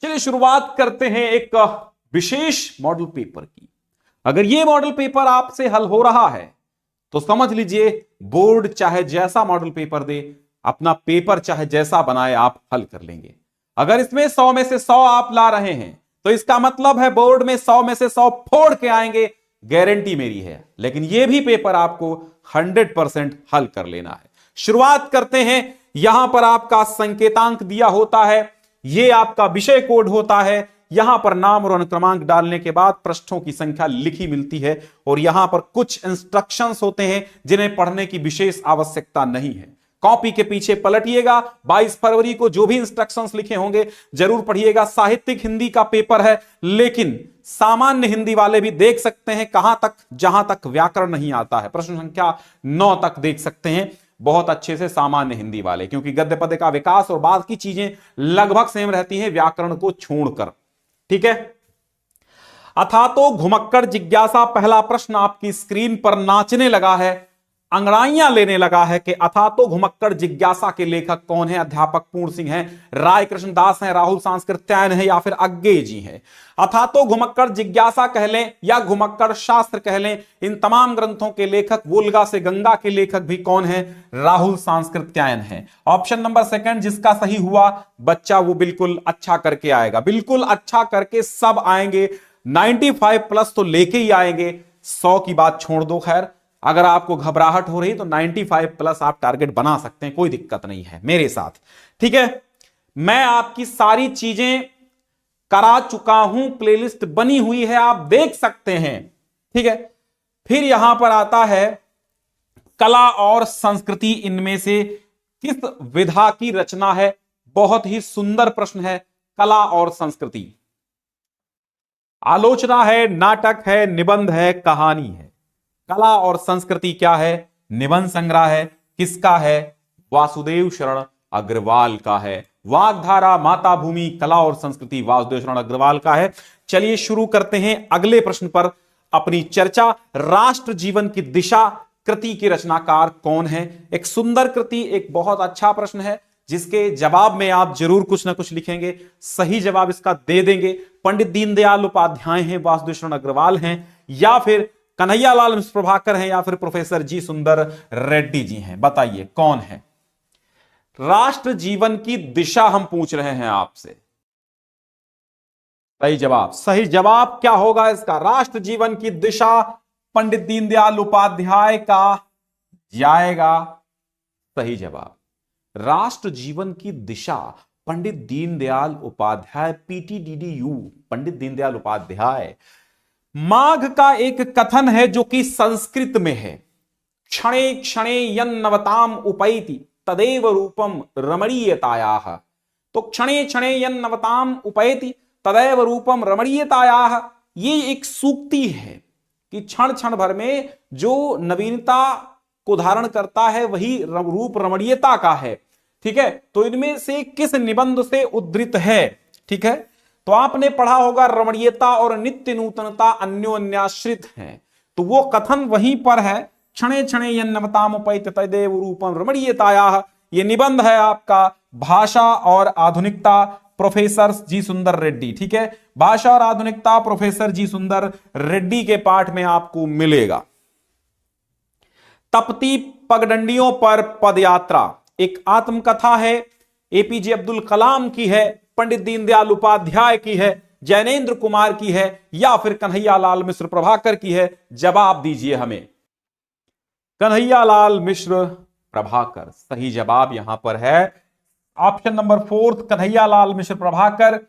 चलिए शुरुआत करते हैं एक विशेष मॉडल पेपर की। अगर यह मॉडल पेपर आपसे हल हो रहा है तो समझ लीजिए बोर्ड चाहे जैसा मॉडल पेपर दे, अपना पेपर चाहे जैसा बनाए, आप हल कर लेंगे। अगर इसमें 100 में से 100 आप ला रहे हैं तो इसका मतलब है बोर्ड में 100 में से 100 फोड़ के आएंगे, गारंटी मेरी है। लेकिन यह भी पेपर आपको 100% हल कर लेना है। शुरुआत करते हैं। यहां पर आपका संकेतांक दिया होता है, यह आपका विषय कोड होता है। यहां पर नाम और अनुक्रमांक डालने के बाद पृष्ठों की संख्या लिखी मिलती है और यहां पर कुछ इंस्ट्रक्शंस होते हैं जिन्हें पढ़ने की विशेष आवश्यकता नहीं है। कॉपी के पीछे पलटिएगा, 22 फरवरी को जो भी इंस्ट्रक्शंस लिखे होंगे जरूर पढ़िएगा। साहित्यिक हिंदी का पेपर है, लेकिन सामान्य हिंदी वाले भी देख सकते हैं कहां तक, जहां तक व्याकरण नहीं आता है। प्रश्न संख्या 9 तक देख सकते हैं बहुत अच्छे से सामान्य हिंदी वाले, क्योंकि गद्य पद्य का विकास और बाकी चीजें लगभग सेम रहती हैं व्याकरण को छोड़कर। ठीक है। अथा तो घुमक्कड़ जिज्ञासा, पहला प्रश्न आपकी स्क्रीन पर नाचने लगा है, अंगड़ाइयां लेने लगा है कि अथा तो घुमक्कड़ जिज्ञासा के लेखक कौन है। अध्यापक पूर्ण सिंह हैं, राय कृष्ण दास हैं, राहुल सांस्कृत्यायन है या फिर अज्ञे जी हैं। अथा तो घुमक्कड़ जिज्ञासा कह लें या घुमक्कड़ शास्त्र कह लें, इन तमाम ग्रंथों के लेखक, वोल्गा से गंगा के लेखक भी कौन है, राहुल सांस्कृत्यायन है। ऑप्शन नंबर सेकंड जिसका सही हुआ बच्चा वो बिल्कुल अच्छा करके आएगा, बिल्कुल अच्छा करके सब आएंगे। 95 प्लस तो लेके ही आएंगे, 100 की बात छोड़ दो। खैर अगर आपको घबराहट हो रही तो 95 प्लस आप टारगेट बना सकते हैं, कोई दिक्कत नहीं है मेरे साथ। ठीक है, मैं आपकी सारी चीजें करा चुका हूं, प्लेलिस्ट बनी हुई है, आप देख सकते हैं। ठीक है, फिर यहां पर आता है कला और संस्कृति इनमें से किस विधा की रचना है। बहुत ही सुंदर प्रश्न है। कला और संस्कृति आलोचना है, नाटक है, निबंध है, कहानी है। कला और संस्कृति क्या है? निबंध संग्रह है। किसका है? वासुदेव शरण अग्रवाल का है। वाग्धारा, माता भूमि, कला और संस्कृति वासुदेव शरण अग्रवाल का है। चलिए शुरू करते हैं अगले प्रश्न पर अपनी चर्चा। राष्ट्र जीवन की दिशा कृति के रचनाकार कौन है? एक सुंदर कृति, एक बहुत अच्छा प्रश्न है जिसके जवाब में आप जरूर कुछ ना कुछ लिखेंगे। सही जवाब इसका दे देंगे। पंडित दीनदयाल उपाध्याय हैं, वासुदेव शरण अग्रवाल हैं, या फिर कन्हैयालाल मिश्र प्रभाकर हैं, या फिर प्रोफेसर जी सुंदर रेड्डी जी हैं। बताइए कौन है? राष्ट्र जीवन की दिशा हम पूछ रहे हैं आपसे। सही जवाब क्या होगा इसका? राष्ट्र जीवन की दिशा पंडित दीनदयाल उपाध्याय का जाएगा सही जवाब। राष्ट्र जीवन की दिशा पंडित दीनदयाल उपाध्याय, पीटीडीडीयू, पंडित दीनदयाल उपाध्याय। माघ का एक कथन है जो कि संस्कृत में है, क्षणे क्षणे यन्नवताम उपैति तदेव रूपम रमणीयतायाः। तो क्षणे क्षणे यन्नवताम उपैति तदैव रूपम रमणीयतायाः, ये एक सूक्ति है कि क्षण क्षण भर में जो नवीनता को धारण करता है वही रूप रमणीयता का है। ठीक है, तो इनमें से किस निबंध से उद्धृत है? ठीक है, तो आपने पढ़ा होगा रमणीयता और नित्य नूतनता अन्योन्याश्रित हैं, तो वो कथन वहीं पर है, क्षणे क्षणे यन्नवताम उपैति तदेव रूपम रमणीयतायाः। ये निबंध है आपका भाषा और आधुनिकता, प्रोफेसर जी सुंदर रेड्डी। ठीक है, भाषा और आधुनिकता प्रोफेसर जी सुंदर रेड्डी के पाठ में आपको मिलेगा। तपती पगडंडियों पर पदयात्रा एक आत्मकथा है, एपीजे अब्दुल कलाम की है, पंडित दीनदयाल उपाध्याय की है, जैनेन्द्र कुमार की है, या फिर कन्हैयालाल मिश्र प्रभाकर की है? जवाब दीजिए हमें। कन्हैयालाल मिश्र प्रभाकर सही जवाब यहां पर है। ऑप्शन नंबर 4 कन्हैयालाल मिश्र प्रभाकर।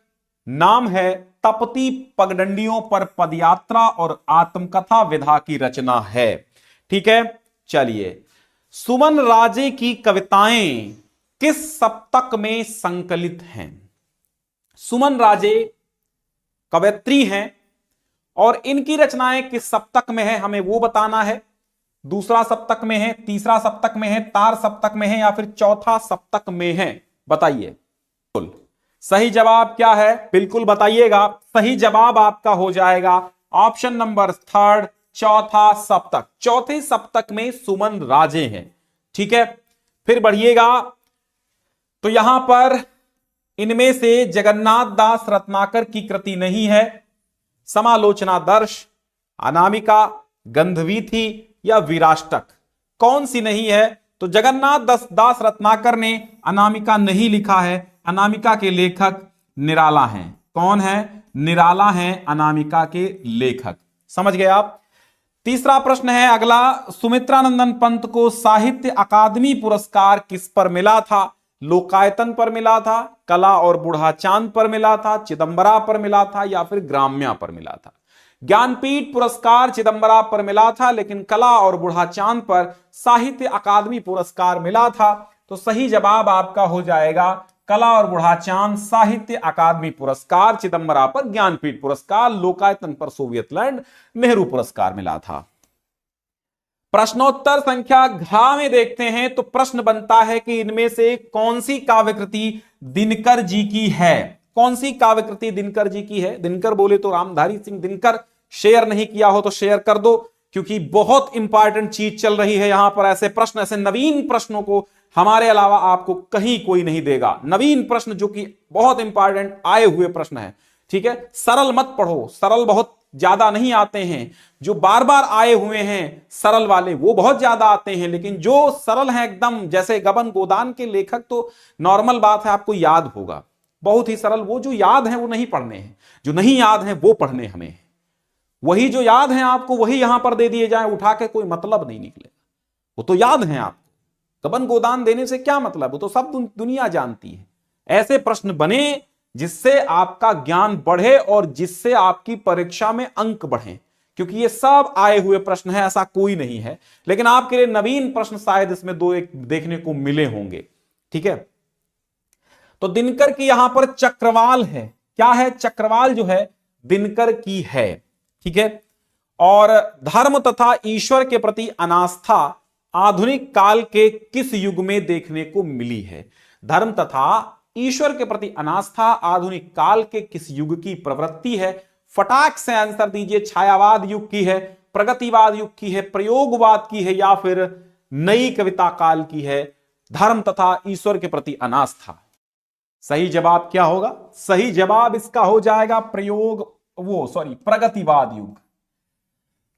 नाम है तपती पगडंडियों पर पदयात्रा और आत्मकथा विधा की रचना है। ठीक है, चलिए सुमन राजे की कविताएं किस सप्तक में संकलित हैं? सुमन राजे कवयित्री हैं और इनकी रचनाएं किस सप्तक में है हमें वो बताना है। दूसरा सप्तक में है, तीसरा सप्तक में है, तार सप्तक में है, या फिर चौथा सप्तक में है? बताइए। सही जवाब क्या है बिल्कुल बताइएगा। सही जवाब आपका हो जाएगा ऑप्शन नंबर 3, चौथा सप्तक। चौथे सप्तक में सुमन राजे हैं। ठीक है, फिर बढ़िएगा तो यहां पर इनमें से जगन्नाथ दास रत्नाकर की कृति नहीं है? समालोचनादर्श, अनामिका, गंधवीथी या विराष्टक? कौन सी नहीं है? तो जगन्नाथ दास रत्नाकर ने अनामिका नहीं लिखा है। अनामिका के लेखक निराला हैं। कौन है? निराला हैं अनामिका के लेखक। समझ गए आप? तीसरा प्रश्न है अगला, सुमित्रानंदन पंत को साहित्य अकादमी पुरस्कार किस पर मिला था? लोकायतन पर मिला था, कला और बूढ़ा चांद पर मिला था, चिदंबरा पर मिला था या फिर ग्राम्या पर मिला था? ज्ञानपीठ पुरस्कार चिदंबरा पर मिला था, लेकिन कला और बूढ़ा चांद पर साहित्य अकादमी पुरस्कार मिला था। तो सही जवाब आपका हो जाएगा कला और बूढ़ा चांद, साहित्य अकादमी पुरस्कार चिदंबरा पर, ज्ञानपीठ पुरस्कार, लोकायतन पर सोवियत लैंड नेहरू पुरस्कार मिला था। प्रश्नोत्तर संख्या घ में देखते हैं तो प्रश्न बनता है कि इनमें से कौन सी काव्यकृति दिनकर जी की है? कौन सी काव्यकृति दिनकर जी की है? दिनकर बोले तो रामधारी सिंह दिनकर। शेयर नहीं किया हो तो शेयर कर दो, क्योंकि बहुत इंपॉर्टेंट चीज चल रही है यहां पर। ऐसे प्रश्न, ऐसे नवीन प्रश्नों को हमारे अलावा आपको कहीं कोई नहीं देगा। नवीन प्रश्न जो कि बहुत इंपॉर्टेंट आए हुए प्रश्न है, ठीक है? सरल मत पढ़ो, सरल बहुत ज्यादा नहीं आते हैं। जो बार बार आए हुए हैं सरल वाले वो बहुत ज्यादा आते हैं, लेकिन जो सरल हैं एकदम, जैसे गबन गोदान के लेखक, तो नॉर्मल बात है आपको याद होगा, बहुत ही सरल। वो जो याद है वो नहीं पढ़ने हैं, जो नहीं याद है वो पढ़ने हमें हैं। वही जो याद है आपको वही यहां पर दे दिए जाए उठा के, कोई मतलब नहीं निकलेगा। वो तो याद है आपको, गबन गोदान देने से क्या मतलब? वो तो सब दुनिया जानती है। ऐसे प्रश्न बने जिससे आपका ज्ञान बढ़े और जिससे आपकी परीक्षा में अंक बढ़े, क्योंकि ये सब आए हुए प्रश्न है, ऐसा कोई नहीं है। लेकिन आपके लिए नवीन प्रश्न शायद इसमें दो एक देखने को मिले होंगे, ठीक है? तो दिनकर की यहां पर चक्रवाल है। क्या है? चक्रवाल जो है दिनकर की है, ठीक है? और धर्म तथा ईश्वर के प्रति अनास्था आधुनिक काल के किस युग में देखने को मिली है? धर्म तथा ईश्वर के प्रति अनास्था आधुनिक काल के किस युग की प्रवृत्ति है? फटाक से आंसर दीजिए। छायावाद युग की है, प्रगतिवाद युग की है, प्रयोगवाद की है या फिर नई कविता काल की है? धर्म तथा ईश्वर के प्रति अनास्था। सही जवाब क्या होगा? सही जवाब इसका हो जाएगा प्रगतिवाद युग,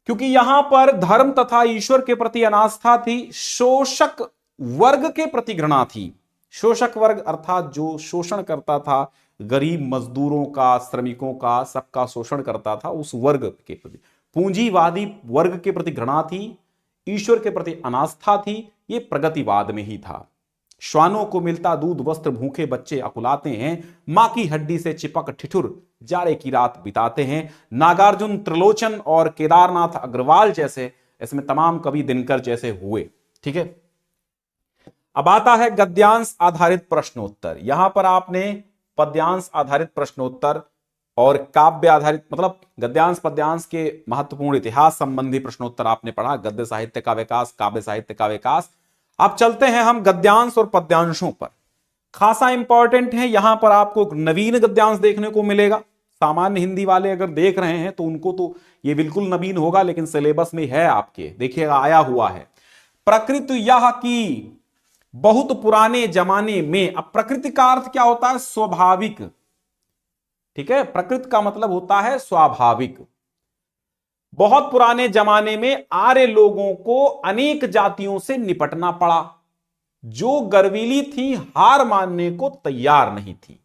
क्योंकि यहां पर धर्म तथा ईश्वर के प्रति अनास्था थी, शोषक वर्ग के प्रति घृणा थी। शोषक वर्ग अर्थात जो शोषण करता था, गरीब मजदूरों का, श्रमिकों का, सबका शोषण करता था, उस वर्ग के प्रति, पूंजीवादी वर्ग के प्रति घृणा थी, ईश्वर के प्रति अनास्था थी। ये प्रगतिवाद में ही था। श्वानों को मिलता दूध वस्त्र भूखे बच्चे अकुलाते हैं, मां की हड्डी से चिपक ठिठुर जाड़े की रात बिताते हैं। नागार्जुन त्रिलोचन और केदारनाथ अग्रवाल जैसे इसमें तमाम कवि दिनकर जैसे हुए, ठीक है? अब आता है गद्यांश आधारित प्रश्नोत्तर। यहां पर आपने पद्यांश आधारित प्रश्नोत्तर और काव्य आधारित, मतलब गद्यांश पद्यांश के महत्वपूर्ण इतिहास संबंधी प्रश्नोत्तर आपने पढ़ा, गद्य साहित्य का विकास, काव्य साहित्य का विकास। अब चलते हैं हम गद्यांश और पद्यांशों पर। खासा इंपॉर्टेंट है, यहां पर आपको नवीन गद्यांश देखने को मिलेगा। सामान्य हिंदी वाले अगर देख रहे हैं तो उनको तो ये बिल्कुल नवीन होगा, लेकिन सिलेबस में है आपके, देखिएगा आया हुआ है। प्रकृति यह की बहुत पुराने जमाने में। अब प्रकृति का अर्थ क्या होता है? स्वाभाविक, ठीक है? प्रकृति का मतलब होता है स्वाभाविक। बहुत पुराने जमाने में आर्य लोगों को अनेक जातियों से निपटना पड़ा, जो गर्वीली थी, हार मानने को तैयार नहीं थी।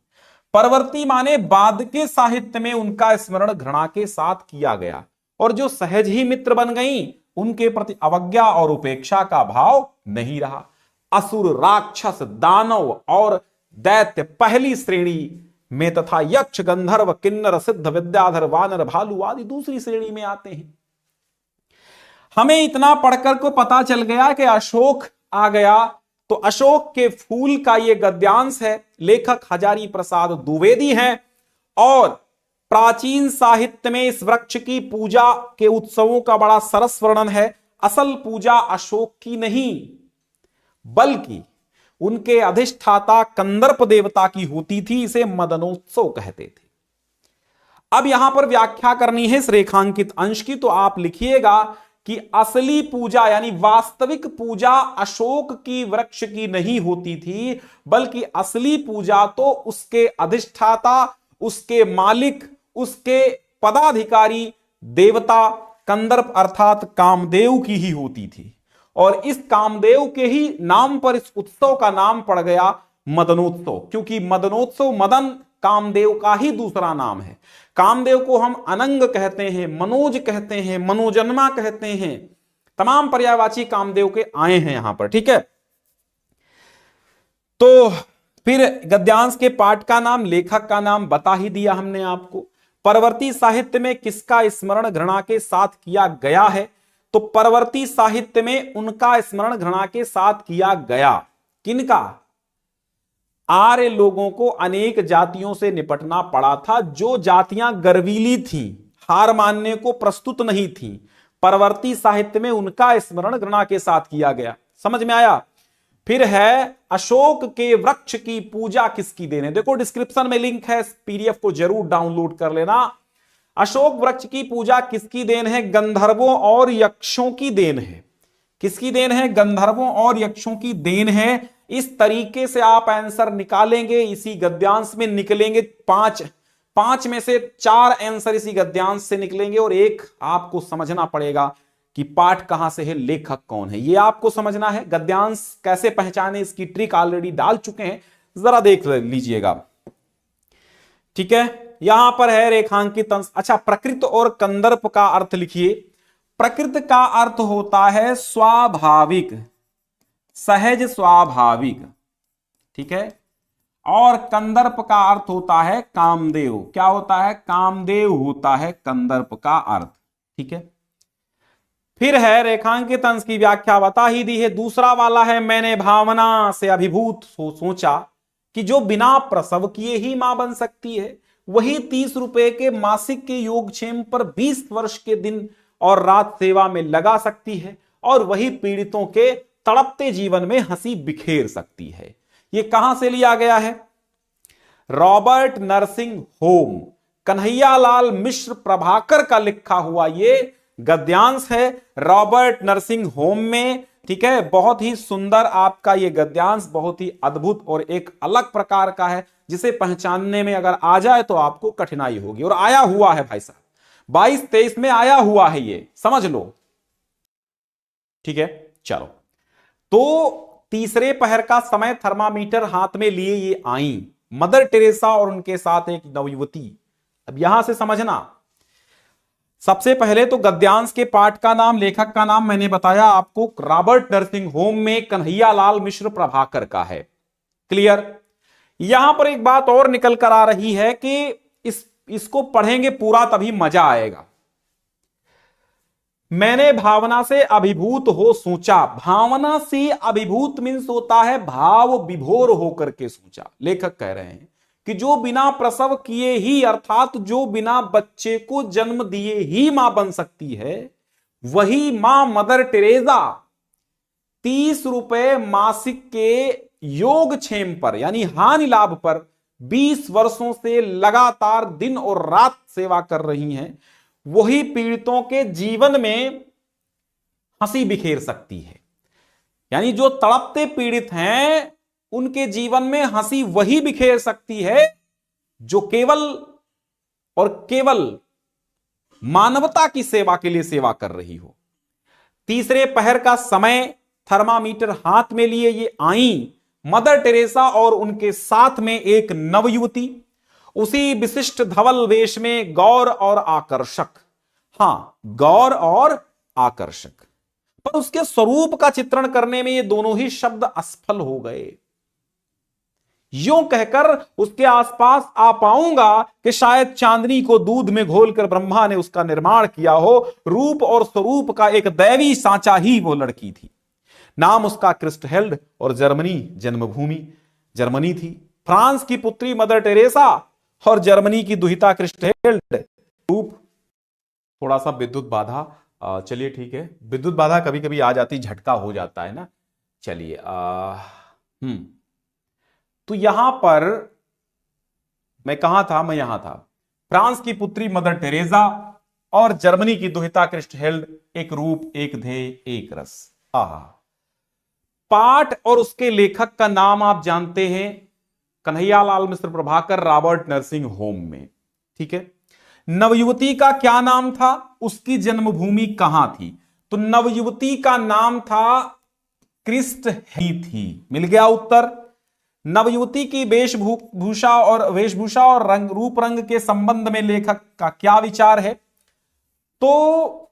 परवर्ती माने बाद के साहित्य में उनका स्मरण घृणा के साथ किया गया, और जो सहज ही मित्र बन गई उनके प्रति अवज्ञा और उपेक्षा का भाव नहीं रहा। असुर, राक्षस, दानव और दैत्य पहली श्रेणी में तथा यक्ष, गंधर्व, किन्नर, सिद्ध, विद्याधर, वानर, भालू आदि दूसरी श्रेणी में आते हैं। हमें इतना पढ़कर को पता चल गया कि अशोक आ गया, तो अशोक के फूल का यह गद्यांश है। लेखक हजारी प्रसाद द्विवेदी हैं, और प्राचीन साहित्य में इस वृक्ष की पूजा के उत्सवों का बड़ा सरस वर्णन है। असल पूजा अशोक की नहीं, बल्कि उनके अधिष्ठाता कंदर्प देवता की होती थी। इसे मदनोत्सव कहते थे। अब यहां पर व्याख्या करनी है इस रेखांकित अंश की, तो आप लिखिएगा कि असली पूजा यानी वास्तविक पूजा अशोक की वृक्ष की नहीं होती थी, बल्कि असली पूजा तो उसके अधिष्ठाता, उसके मालिक, उसके पदाधिकारी देवता कंदर्प अर्थात कामदेव की ही होती थी। और इस कामदेव के ही नाम पर इस उत्सव का नाम पड़ गया मदनोत्सव, क्योंकि मदनोत्सव मदन कामदेव का ही दूसरा नाम है। कामदेव को हम अनंग कहते हैं, मनोज कहते हैं, मनोजन्मा कहते हैं, तमाम पर्यायवाची कामदेव के आए हैं यहां पर, ठीक है। तो फिर गद्यांश के पाठ का नाम, लेखक का नाम बता ही दिया हमने आपको। परवर्ती साहित्य में किसका स्मरण घृणा के साथ किया गया है? तो परवर्ती साहित्य में उनका स्मरण घृणा के साथ किया गया। किनका? आर्य लोगों को अनेक जातियों से निपटना पड़ा था, जो जातियां गर्वीली थीं, हार मानने को प्रस्तुत नहीं थीं। परवर्ती साहित्य में उनका स्मरण घृणा के साथ किया गया। समझ में आया? फिर है अशोक के वृक्ष की पूजा किसकी देन है? देखो डिस्क्रिप्शन में लिंक है, पीडीएफ को जरूर डाउनलोड कर लेना। अशोक वृक्ष की पूजा किसकी देन है? गंधर्वों और यक्षों की देन है। किसकी देन है? गंधर्वों और यक्षों की देन है। इस तरीके से आप आंसर निकालेंगे, इसी गद्यांश में निकलेंगे। पांच में से 4 आंसर इसी गद्यांश से निकलेंगे, और एक आपको समझना पड़ेगा कि पाठ कहां से है, लेखक कौन है, यह आपको समझना है। गद्यांश कैसे पहचाने, इसकी ट्रिक ऑलरेडी डाल चुके हैं, जरा देख लीजिएगा, ठीक है। यहां पर है रेखांकित अंश। अच्छा, प्रकृत और कंदर्प का अर्थ लिखिए। प्रकृत का अर्थ होता है स्वाभाविक, सहज, स्वाभाविक, ठीक है। और कंदर्प का अर्थ होता है कामदेव। क्या होता है? कामदेव होता है कंदर्प का अर्थ, ठीक है। फिर है रेखांकित अंश की व्याख्या बता ही दी है। दूसरा वाला है, मैंने भावना से अभिभूत सोचा कि जो बिना प्रसव किए ही मां बन सकती है, वही 30 रुपए के मासिक के योगक्षेम पर 20 वर्ष के दिन और रात सेवा में लगा सकती है, और वही पीड़ितों के तड़पते जीवन में हंसी बिखेर सकती है। यह कहां से लिया गया है? रॉबर्ट नरसिंह होम, कन्हैयालाल मिश्र प्रभाकर का लिखा हुआ यह गद्यांश है, रॉबर्ट नरसिंह होम में, ठीक है। बहुत ही सुंदर आपका यह गद्यांश, बहुत ही अद्भुत और एक अलग प्रकार का है, जिसे पहचानने में अगर आ जाए तो आपको कठिनाई होगी। और आया हुआ है भाई साहब, 22-23 में आया हुआ है, ये समझ लो, ठीक है। चलो, तो तीसरे पहर का समय थर्मामीटर हाथ में लिए ये आई मदर टेरेसा और उनके साथ एक नवयुवती। अब यहां से समझना, सबसे पहले तो गद्यांश के पाठ का नाम, लेखक का नाम मैंने बताया आपको, रॉबर्ट नरसिंह होम में कन्हैयालाल मिश्र प्रभाकर का है। क्लियर? यहां पर एक बात और निकल कर आ रही है कि इसको पढ़ेंगे पूरा तभी मजा आएगा। मैंने भावना से अभिभूत हो सोचा। भावना से अभिभूत मीन्स होता है भाव विभोर होकर के सोचा। लेखक कह रहे हैं कि जो बिना प्रसव किए ही, अर्थात जो बिना बच्चे को जन्म दिए ही मां बन सकती है, वही मां मदर टेरेसा 30 रुपए मासिक के योगक्षेम पर यानी हानि लाभ पर 20 वर्षों से लगातार दिन और रात सेवा कर रही हैं, वही पीड़ितों के जीवन में हंसी बिखेर सकती है। यानी जो तड़पते पीड़ित हैं, उनके जीवन में हंसी वही बिखेर सकती है जो केवल और केवल मानवता की सेवा के लिए सेवा कर रही हो। तीसरे पहर का समय थर्मामीटर हाथ में लिए ये आई मदर टेरेसा और उनके साथ में एक नवयुवती, उसी विशिष्ट धवल वेश में, गौर और आकर्षक। हां, गौर और आकर्षक, पर उसके स्वरूप का चित्रण करने में ये दोनों ही शब्द असफल हो गए। यूं कहकर उसके आसपास आ पाऊंगा कि शायद चांदनी को दूध में घोलकर ब्रह्मा ने उसका निर्माण किया हो। रूप और स्वरूप का एक दैवी सांचा ही वो लड़की थी। नाम उसका क्रिस्टहेल्ड और जर्मनी जन्मभूमि जर्मनी थी। फ्रांस की पुत्री मदर टेरेसा और जर्मनी की दुहिता क्रिस्टहेल्ड। रूप, थोड़ा सा विद्युत बाधा, चलिए ठीक है, विद्युत बाधा कभी कभी आ जाती, झटका हो जाता है ना। चलिए तो यहां पर मैं कहां था? मैं यहां था। फ्रांस की पुत्री मदर टेरेसा और जर्मनी की दुहिता क्रिस्टहेल्ड, एक रूप एक ध्येय एक रस। आहा। पाठ और उसके लेखक का नाम आप जानते हैं, कन्हैयालाल मिश्र प्रभाकर, रॉबर्ट नर्सिंग होम में। ठीक है। नवयुवती का क्या नाम था, उसकी जन्मभूमि कहां थी? तो नवयुवती का नाम था क्रिस्ट ही थी। मिल गया उत्तर। नवयुवती की वेशभूषा और रंग रूप रंग के संबंध में लेखक का क्या विचार है? तो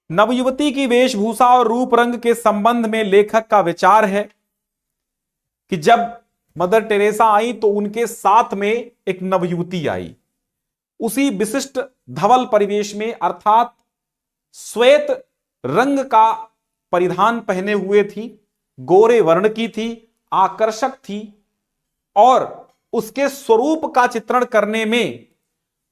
नवयुवती की वेशभूषा और रूप रंग के संबंध में लेखक का विचार है कि जब मदर टेरेसा आई तो उनके साथ में एक नवयुवती आई, उसी विशिष्ट धवल परिवेश में, अर्थात श्वेत रंग का परिधान पहने हुए थी, गोरे वर्ण की थी, आकर्षक थी, और उसके स्वरूप का चित्रण करने में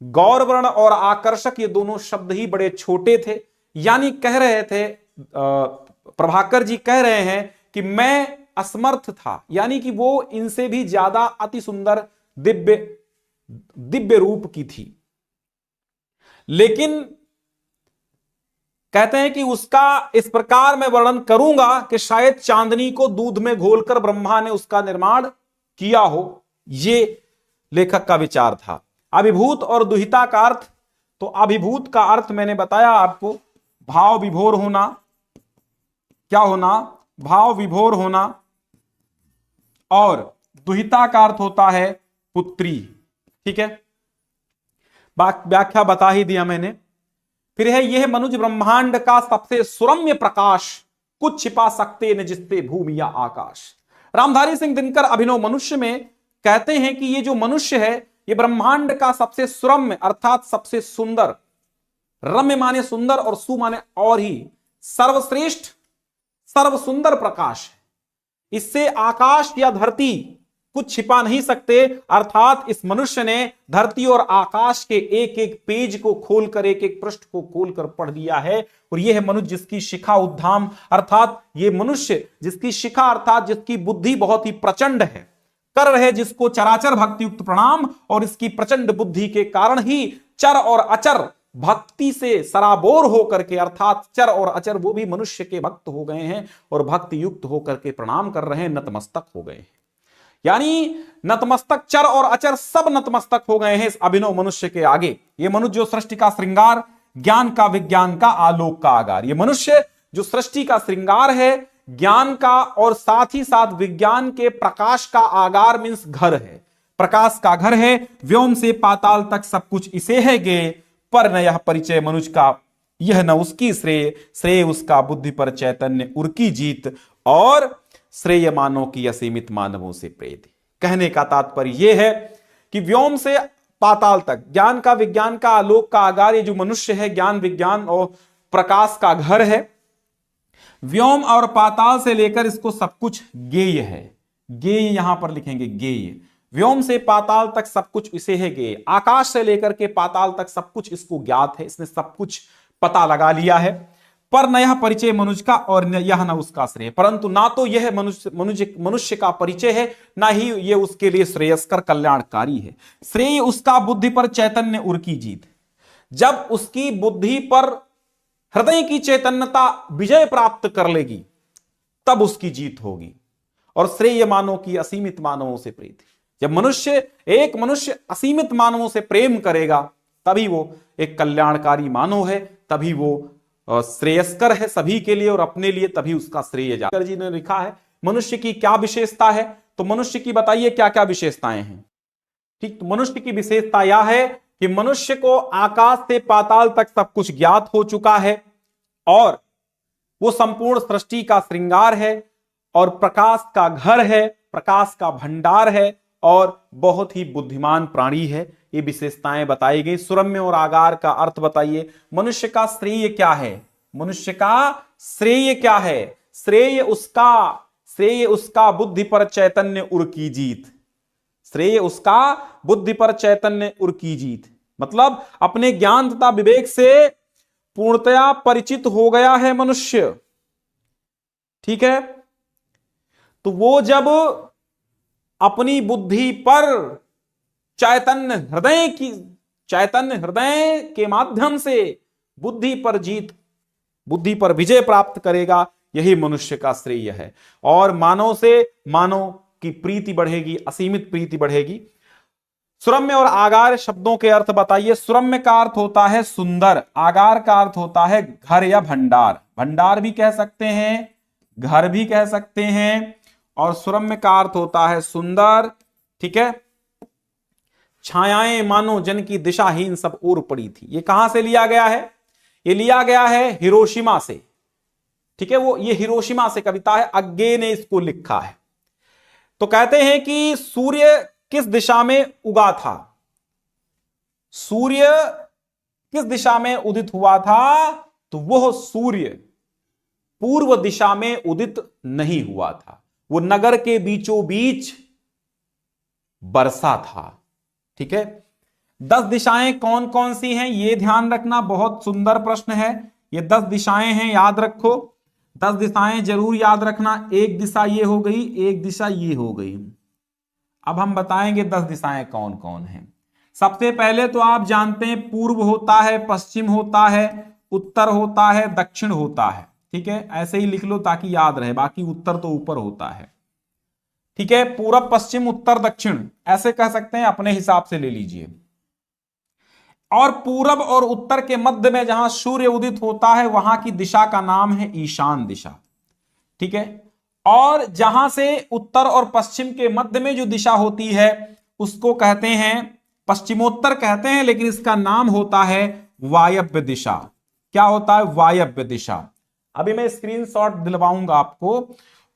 गौरवर्ण और आकर्षक ये दोनों शब्द ही बड़े छोटे थे। यानी कह रहे थे, प्रभाकर जी कह रहे हैं कि मैं असमर्थ था, यानी कि वो इनसे भी ज्यादा अति सुंदर दिव्य रूप की थी। लेकिन कहते हैं कि उसका इस प्रकार मैं वर्णन करूंगा कि शायद चांदनी को दूध में घोलकर ब्रह्मा ने उसका निर्माण किया हो, ये लेखक का विचार था। अभिभूत और दुहिता का अर्थ, तो अभिभूत का अर्थ मैंने बताया आपको, भाव विभोर होना। क्या होना? भाव विभोर होना। और दुहिता का अर्थ होता है पुत्री। ठीक है, व्याख्या बता ही दिया मैंने। फिर है यह मनुज ब्रह्मांड का सबसे सुरम्य प्रकाश, कुछ छिपा सकते न जिससे भूमि या आकाश। रामधारी सिंह दिनकर अभिनव मनुष्य में कहते हैं कि ये जो मनुष्य है ये ब्रह्मांड का सबसे सुरम्य अर्थात सबसे सुंदर, रम्य माने सुंदर और सु माने और ही, सर्वश्रेष्ठ सर्व सुंदर प्रकाश है। इससे आकाश या धरती कुछ छिपा नहीं सकते, अर्थात इस मनुष्य ने धरती और आकाश के एक एक पेज को खोलकर, एक एक पृष्ठ को खोलकर पढ़ दिया है। और यह है मनुष्य जिसकी शिखा उद्धाम, अर्थात ये मनुष्य जिसकी शिखा अर्थात जिसकी बुद्धि बहुत ही प्रचंड है, कर रहे जिसको चराचर भक्ति युक्त प्रणाम। और इसकी प्रचंड बुद्धि के कारण ही चर और अचर भक्ति से सराबोर होकर के, अर्थात चर और अचर वो भी मनुष्य के भक्त हो गए हैं और भक्ति युक्त होकर के प्रणाम कर रहे हैं, नतमस्तक हो गए हैं। यानी नतमस्तक, चर और अचर सब नतमस्तक हो गए हैं इस अभिनव मनुष्य के आगे। ये मनुष्य जो सृष्टि का श्रृंगार, ज्ञान का विज्ञान का आलोक का आगार, ये मनुष्य जो सृष्टि का श्रृंगार है, ज्ञान का और साथ ही साथ विज्ञान के प्रकाश का आगार मीन्स घर है, प्रकाश का घर है। व्योम से पाताल तक सब कुछ इसे है गे, पर न यह परिचय मनुष्य का, यह न उसकी श्रेय, श्रेय उसका बुद्धि पर चैतन्य उर्की जीत, और श्रेय मानव की असीमित मानवों से प्रेत। कहने का तात्पर्य यह है कि व्योम से पाताल तक, ज्ञान का विज्ञान का आलोक का आगार, ये जो मनुष्य है ज्ञान विज्ञान और प्रकाश का घर है। व्योम और पाताल से लेकर इसको सब कुछ गेय है, गेय यहां पर लिखेंगे गेय। व्योम से पाताल तक सब कुछ इसे है गेय, आकाश से लेकर के पाताल तक सब कुछ इसको ज्ञात है, इसने सब कुछ पता लगा लिया है। पर न यह परिचय मनुष्य का और न यह न उसका श्रेय, परंतु ना तो यह मनुष्य का परिचय है, ना ही यह उसके लिए श्रेयस्कर कल्याणकारी है। श्रेय उसका बुद्धि पर चैतन्य उर्की जीत, जब उसकी बुद्धि पर हृदय की चैतन्यता विजय प्राप्त कर लेगी तब उसकी जीत होगी। और श्रेय मानव की असीमित मानवों से प्रीत, जब एक मनुष्य असीमित मानवों से प्रेम करेगा तभी वो एक कल्याणकारी मानव है, तभी वो श्रेयस्कर है सभी के लिए और अपने लिए, तभी उसका श्रेय जाकर। जी ने लिखा है मनुष्य की क्या विशेषता है, तो मनुष्य की बताइए क्या क्या विशेषताएं हैं। ठीक, तो मनुष्य की विशेषता यह है कि मनुष्य को आकाश से पाताल तक सब कुछ ज्ञात हो चुका है और वो संपूर्ण सृष्टि का श्रृंगार है और प्रकाश का घर है, प्रकाश का भंडार है और बहुत ही बुद्धिमान प्राणी है। ये विशेषताएं बताई गई। सुरम्य और आगार का अर्थ बताइए। मनुष्य का श्रेय क्या है? मनुष्य का श्रेय क्या है? श्रेय उसका बुद्धि पर चैतन्य उर की जीत। श्रेय उसका बुद्धि पर चैतन्य उर की जीत, मतलब अपने ज्ञान तथा विवेक से पूर्णतया परिचित हो गया है मनुष्य। ठीक है, तो वो जब अपनी बुद्धि पर चैतन्य, हृदय की चैतन्य हृदय के माध्यम से बुद्धि बुद्धि पर विजय प्राप्त करेगा, यही मनुष्य का श्रेय है। और मानव से मानव की प्रीति बढ़ेगी, असीमित प्रीति बढ़ेगी। सुरम्य और आगार शब्दों के अर्थ बताइए। सुरम्य का अर्थ होता है सुंदर, आगार का अर्थ होता है घर या भंडार। भंडार भी कह सकते हैं, घर भी कह सकते हैं। और सुरम्य का अर्थ होता है सुंदर, ठीक है। छायाएं मानो जन की दिशाहीन सब ओर पड़ी थी। ये कहां से लिया गया है? ये लिया गया है हिरोशिमा से, ठीक है। ये हिरोशिमा से कविता है, अग्गे ने इसको लिखा है। तो कहते हैं कि सूर्य किस दिशा में उगा था? सूर्य किस दिशा में उदित हुआ था? तो वह सूर्य पूर्व दिशा में उदित नहीं हुआ था, वो नगर के बीचों बीच बरसा था, ठीक है। 10 दिशाएं कौन कौन सी हैं ये ध्यान रखना, बहुत सुंदर प्रश्न है। ये 10 दिशाएं हैं, याद रखो। 10 दिशाएं जरूर याद रखना। एक दिशा ये हो गई, एक दिशा ये हो गई। अब हम बताएंगे 10 दिशाएं कौन कौन हैं। सबसे पहले तो आप जानते हैं पूर्व होता है, पश्चिम होता है, उत्तर होता है, दक्षिण होता है, ठीक है। ऐसे ही लिख लो ताकि याद रहे, बाकी उत्तर तो ऊपर होता है, ठीक है। पूरब, पश्चिम, उत्तर, दक्षिण ऐसे कह सकते हैं, अपने हिसाब से ले लीजिए। और पूरब और उत्तर के मध्य में जहां सूर्य उदित होता है वहां की दिशा का नाम है ईशान दिशा, ठीक है। और जहां से उत्तर और पश्चिम के मध्य में जो दिशा होती है उसको कहते हैं पश्चिमोत्तर कहते हैं, लेकिन इसका नाम होता है वायव्य दिशा। क्या होता है? वायव्य दिशा। अभी मैं स्क्रीनशॉट दिलवाऊंगा आपको।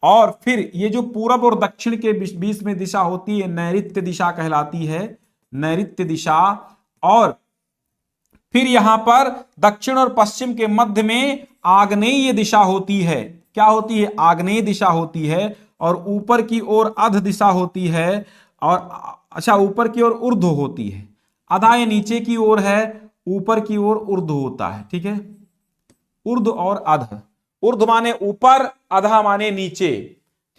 और फिर ये जो पूरब और दक्षिण के बीच में दिशा होती है नैऋत्य दिशा कहलाती है, नैऋत्य दिशा। और फिर यहां पर दक्षिण और पश्चिम के मध्य में आग्नेय दिशा होती है। क्या होती है? आग्नेय दिशा होती है। और ऊपर की ओर अध दिशा होती है। और अच्छा, ऊपर की ओर ऊर्ध्व होती है। अधा ये नीचे की ओर है, ऊपर की ओर ऊर्ध्व होता है, ठीक है। ऊर्ध्व और अध। ऊर्ध्व माने ऊपर, अधा माने नीचे,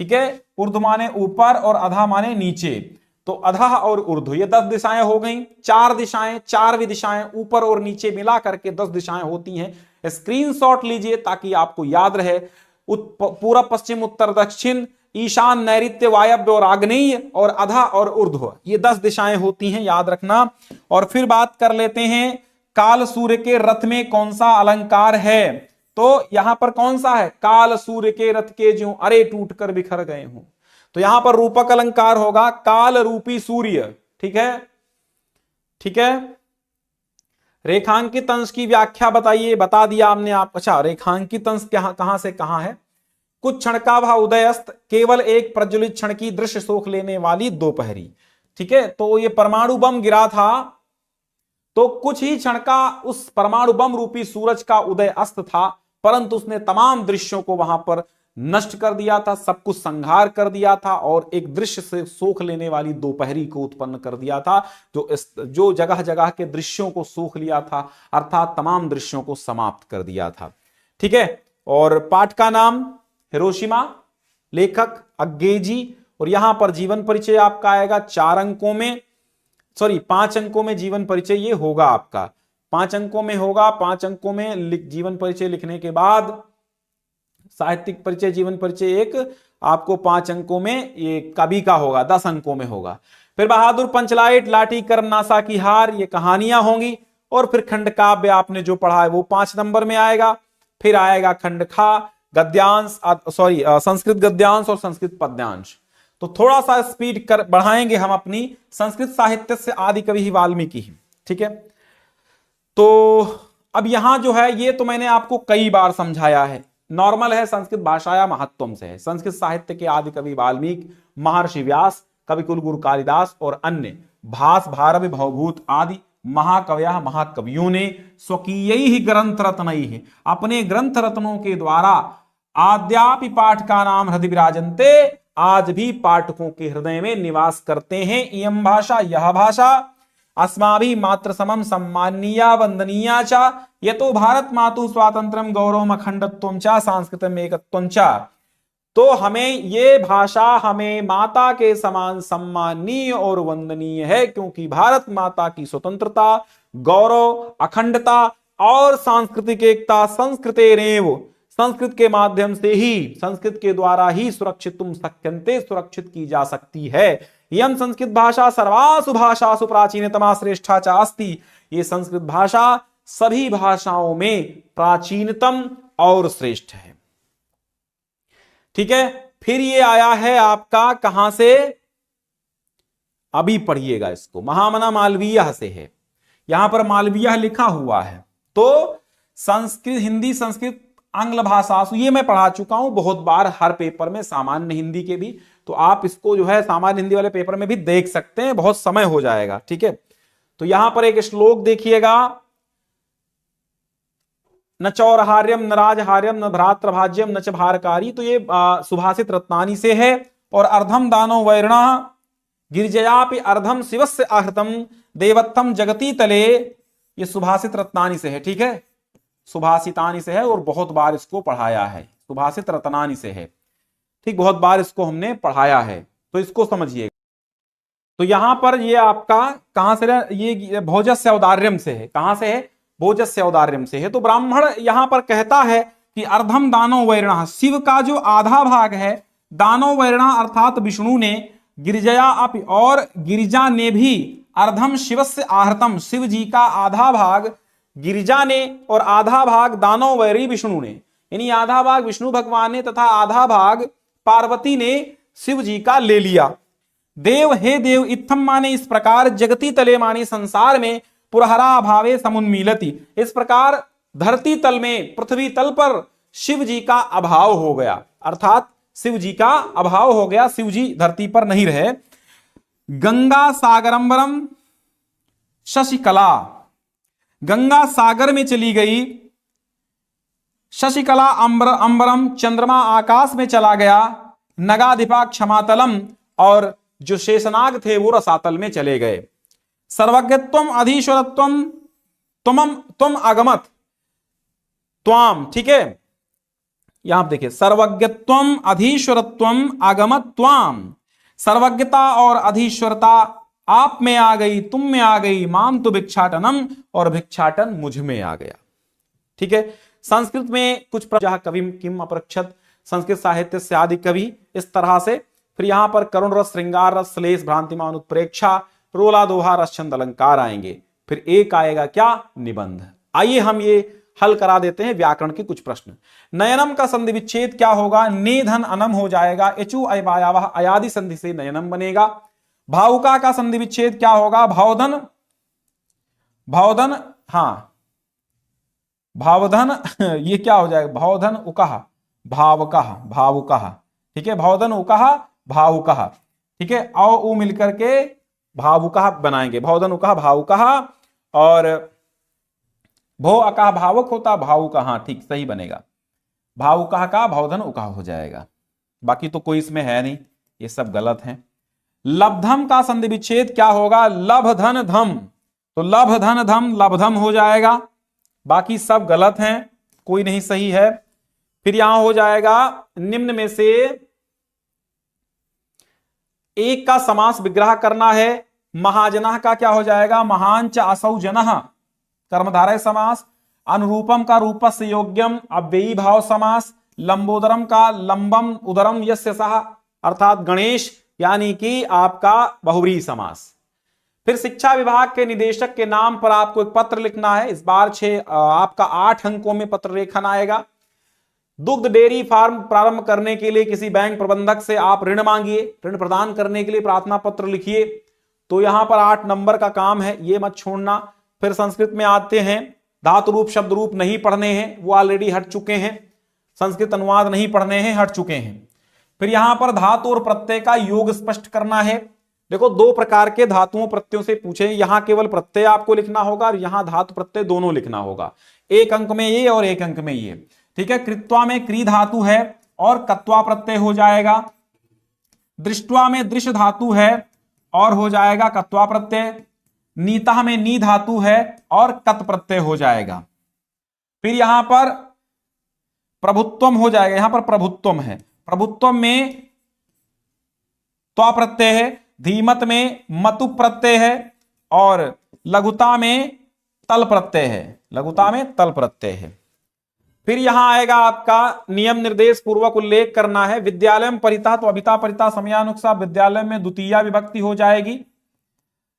ठीक है। ऊर्ध्व माने ऊपर और अधा माने नीचे। तो अधा और ऊर्ध्व, ये 10 दिशाएं हो गई। 4 दिशाएं, 4 दिशाएं ऊपर और नीचे मिला करके 10 दिशाएं होती हैं। स्क्रीनशॉट लीजिए ताकि आपको याद रहे। पूरब, पश्चिम, उत्तर, दक्षिण, ईशान, नैऋत्य, वायव्य और आग्नेय और अधा और ऊर्ध्व, ये 10 दिशाएं होती हैं, याद रखना। और फिर बात कर लेते हैं काल सूर्य के रथ में कौन सा अलंकार है। तो यहां पर कौन सा है? काल सूर्य के रथ के जो अरे टूट कर बिखर गए हों। तो यहां पर रूपक अलंकार होगा काल रूपी सूर्य, ठीक है, ठीक है। रेखांकित अंश की व्याख्या बताइए, बता दिया हमने आप। अच्छा, रेखांकित अंश कहां से कहां है? कुछ क्षण का वह उदयस्त, केवल एक प्रज्वलित क्षण की दृश्य सोख लेने वाली दोपहरी, ठीक है। तो ये परमाणु बम गिरा था, तो कुछ ही क्षण का उस परमाणु बम रूपी सूरज का उदय अस्त था, परंतु उसने तमाम दृश्यों को वहां पर नष्ट कर दिया था, सब कुछ संहार कर दिया था और एक दृश्य से सोख लेने वाली दोपहरी को उत्पन्न कर दिया था, जो जगह जगह के दृश्यों को सोख लिया था, अर्थात तमाम दृश्यों को समाप्त कर दिया था, ठीक है। और पाठ का नाम हिरोशिमा, लेखक अग्गेजी। और यहां पर जीवन परिचय आपका आएगा 4 अंकों में, सॉरी 5 अंकों में जीवन परिचय ये होगा आपका, 5 अंकों में होगा। 5 अंकों में जीवन परिचय लिखने के बाद साहित्यिक परिचय, जीवन परिचय एक आपको 5 अंकों में ये कवि का होगा, 10 अंकों में होगा। फिर बहादुर पंचलाइट, लाठी कर्म नासा की हार, ये कहानियां होंगी। और फिर खंड काव्य आपने जो पढ़ा है वो 5 नंबर में आएगा। फिर आएगा खंड खा, गद्यांश, सॉरी संस्कृत गद्यांश और संस्कृत पद्यांश। तो थोड़ा सा स्पीड कर बढ़ाएंगे हम अपनी। संस्कृत साहित्य से आदि कवि ही वाल्मीकि ही, ठीक है। तो अब यहां जो है ये तो मैंने आपको कई बार समझाया है, नॉर्मल है, संस्कृत भाषाया महत्वम से है। संस्कृत साहित्य के आदि कवि वाल्मीकि, महर्षि व्यास, कवि कुलगुरु कालिदास और अन्य भास, भारवी, भवभूत आदि महाकवया, महाकवियों ने स्वकीय ही ग्रंथ रत्नई, अपने ग्रंथ रत्नों के द्वारा आद्यापि पाठ का नाम हृदय विराजन्ते, आज भी पाठकों के हृदय में निवास करते हैं। इयं भाषा, यह भाषा अस्माभि मात्र समम सम्मानीया वंदनीया च, यतो भारत मातु स्वातंत्र्यम गौरवम अखंडत्वम च सांस्कृतिकम एकत्वम च। तो हमें ये भाषा हमें माता के समान सम्माननीय और वंदनीय है, क्योंकि भारत माता की स्वतंत्रता, गौरव, अखंडता और सांस्कृतिक एकता संस्कृतेरेव, संस्कृत के माध्यम से ही, संस्कृत के द्वारा ही सुरक्षित तुम शक्यन्ते, सुरक्षित की जा सकती है। यम संस्कृत भाषा सर्वासु भाषासु प्राचीनतमा श्रेष्ठा च अस्ति, ये संस्कृत भाषा सभी भाषाओं में प्राचीनतम और श्रेष्ठ है। ठीक है, फिर ये आया है आपका कहां से, अभी पढ़िएगा इसको, महामना मालवीय से है, यहां पर मालवीय लिखा हुआ है। तो संस्कृत, हिंदी, संस्कृत, आंग्ल भाषा, ये मैं पढ़ा चुका हूं बहुत बार हर पेपर में, सामान्य हिंदी के भी, तो आप इसको जो है सामान्य हिंदी वाले पेपर में भी देख सकते हैं, बहुत समय हो जाएगा। ठीक है, तो यहां पर एक श्लोक देखिएगा, न चौरहार्यम न राजहार्यम न भ्रातृभाज्यम न च भारकारी, तो ये सुभाषित रत्नानी से है। और अर्धम दानो वैरणा गिरिजयापि अर्धम शिवस्य आहृतम देवत्तम जगती तले, ये सुभाषित रत्नानी से है। ठीक है, सुभाषितानी से है और बहुत बार इसको पढ़ाया है, सुभाषित रत्नानी से है। ठीक, बहुत बार इसको हमने पढ़ाया है, तो इसको समझिए। तो यहां पर ये आपका कहां से, ये भोजस्य औदार्यम से है। कहां से है, भोजस्य औदार्यम से है। तो ब्राह्मण यहां पर कहता है कि अर्धम दानव वैरणा, शिव का जो आधा भाग है, दानव वैरणा अर्थात विष्णु ने, गिरिजया अपि, और गिरिजा ने भी, अर्धम शिवस्य आहृतम, शिव जी का आधा भाग गिरिजा ने और आधा भाग दानव वैरी विष्णु ने, यानी आधा भाग विष्णु भगवान ने तथा आधा भाग पार्वती ने शिव जी का ले लिया। देव हे देव इत्थम माने इस प्रकार, जगती तले माने संसार में, पुरहरा भावे समुन्मीलति, इस प्रकार धरती तल में, पृथ्वी तल पर शिव जी का अभाव हो गया, अर्थात शिव जी का अभाव हो गया, शिव जी धरती पर नहीं रहे। गंगा सागरंबरम शशिकला, गंगा सागर में चली गई, शशिकला अंबरम, चंद्रमा आकाश में चला गया, नगाधिपा क्षमातलम, और जो शेषनाग थे वो रसातल में चले गए। सर्वज्ञत्वम अधीश्वरत्वम तुम अगमत त्वाम, ठीक है, यहां आप देखिए, सर्वज्ञत्वम अधीश्वरत्वम आगमत त्वाम, सर्वज्ञता और अधीश्वरता आप में आ गई, तुम में आ गई, माम तो भिक्षाटनम, और भिक्षाटन मुझ में आ गया। ठीक है, संस्कृत में कुछ कवि किम अपरक्षत, संस्कृत साहित्य से आदि कवि, इस तरह से। फिर यहां पर करुण रस, श्रृंगार रस, श्लेष, भ्रांतिमान उत्प्रेक्षा, रोला दोहा, रस, छंद, अलंकार आएंगे। फिर एक आएगा क्या, निबंध। आइए हम ये हल करा देते हैं व्याकरण के कुछ प्रश्न। नयनम का संधि विच्छेद क्या होगा, ने धन अनम हो जाएगा, एचु अयवायावः अयादि संधि से नयनम बनेगा। भावुका का संधि विच्छेद क्या होगा, भावधन, भावधन, हाँ भावधन ये क्या हो जाएगा, भावधन उकह भावकह, भावुकह, ठीक है, भावधन उकह भावुकह, ठीक है, औ उ मिलकर के भावुकह बनाएंगे, भावधन उकह भावुकह, और भो अकह भावुक होता, भावुकह, हाँ ठीक सही बनेगा, भावुकह का भावधन उकह हो जाएगा। बाकी तो कोई इसमें है नहीं, ये सब गलत है। लब्धम का संधि विच्छेद क्या होगा, लभ धन धम, तो लभ धन धम लब्धम हो जाएगा। बाकी सब गलत हैं, कोई नहीं सही है। फिर यहां हो जाएगा निम्न में से एक का समास विग्रह करना है। महाजनः का क्या हो जाएगा, महांच असौ जनः, कर्मधारय समास। अनुरूपम का रूपस्य योग्यम, अव्ययी भाव समास। लंबोदरम का लंबम उदरम यस्य सः, अर्थात गणेश, यानी कि आपका बहुव्रीहि समास। फिर शिक्षा विभाग के निदेशक के नाम पर आपको एक पत्र लिखना है। इस बार आपका 8 अंकों में पत्र लेखन आएगा। दुग्ध डेयरी फार्म प्रारंभ करने के लिए किसी बैंक प्रबंधक से आप ऋण मांगिए, ऋण प्रदान करने के लिए प्रार्थना पत्र लिखिए। तो यहां पर 8 नंबर का काम है, ये मत छोड़ना। फिर संस्कृत में आते हैं, धातु रूप शब्द रूप नहीं पढ़ने हैं, वो ऑलरेडी हट चुके हैं। संस्कृत अनुवाद नहीं पढ़ने हैं, हट चुके हैं। फिर यहां पर धातु और प्रत्यय का योग स्पष्ट करना है। देखो 2 प्रकार के धातुओं प्रत्ययों से पूछे, यहां केवल प्रत्यय आपको लिखना होगा और यहां धातु प्रत्यय दोनों लिखना होगा। 1 अंक में ये और 1 अंक में ये, ठीक है। कृत्वा में क्री धातु है और कत्वा प्रत्यय हो जाएगा। दृष्टवा में दृश्य धातु है और हो जाएगा कत्वा प्रत्यय। नीता में नी धातु है और कत प्रत्यय हो जाएगा। फिर यहां पर प्रभुत्वम हो जाएगा, यहां पर प्रभुत्वम है। प्रभुत्व में त्वा प्रत्यय है, धीमत में मतु प्रत्यय है और लघुता में तल प्रत्यय है, लघुता में तल प्रत्यय है। फिर यहां आएगा आपका नियम निर्देश पूर्वक उल्लेख करना है। विद्यालय में परिता तो अभिता परिता समयानुक्सा, विद्यालय में द्वितीया विभक्ति हो जाएगी।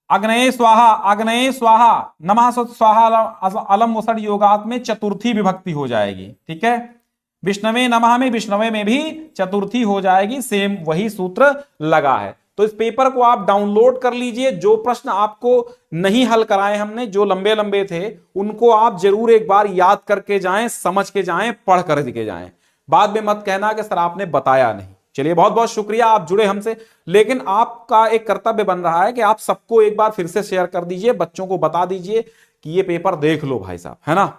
अग्नये स्वाहा नमः स्वाहा अलम मुसड़ योगात में चतुर्थी विभक्ति हो जाएगी। ठीक है, विष्णवे नमः में विष्णवे में भी चतुर्थी हो जाएगी। सेम वही सूत्र लगा है। तो इस पेपर को आप डाउनलोड कर लीजिए। जो प्रश्न आपको नहीं हल कराए हमने, जो लंबे लंबे थे, उनको आप जरूर एक बार याद करके जाएं, समझ के जाएं, पढ़ कर के जाएं। बाद में मत कहना कि सर आपने बताया नहीं। चलिए, बहुत बहुत शुक्रिया, आप जुड़े हमसे। लेकिन आपका एक कर्तव्य बन रहा है कि आप सबको एक बार फिर से शेयर कर दीजिए, बच्चों को बता दीजिए कि ये पेपर देख लो भाई साहब, है ना।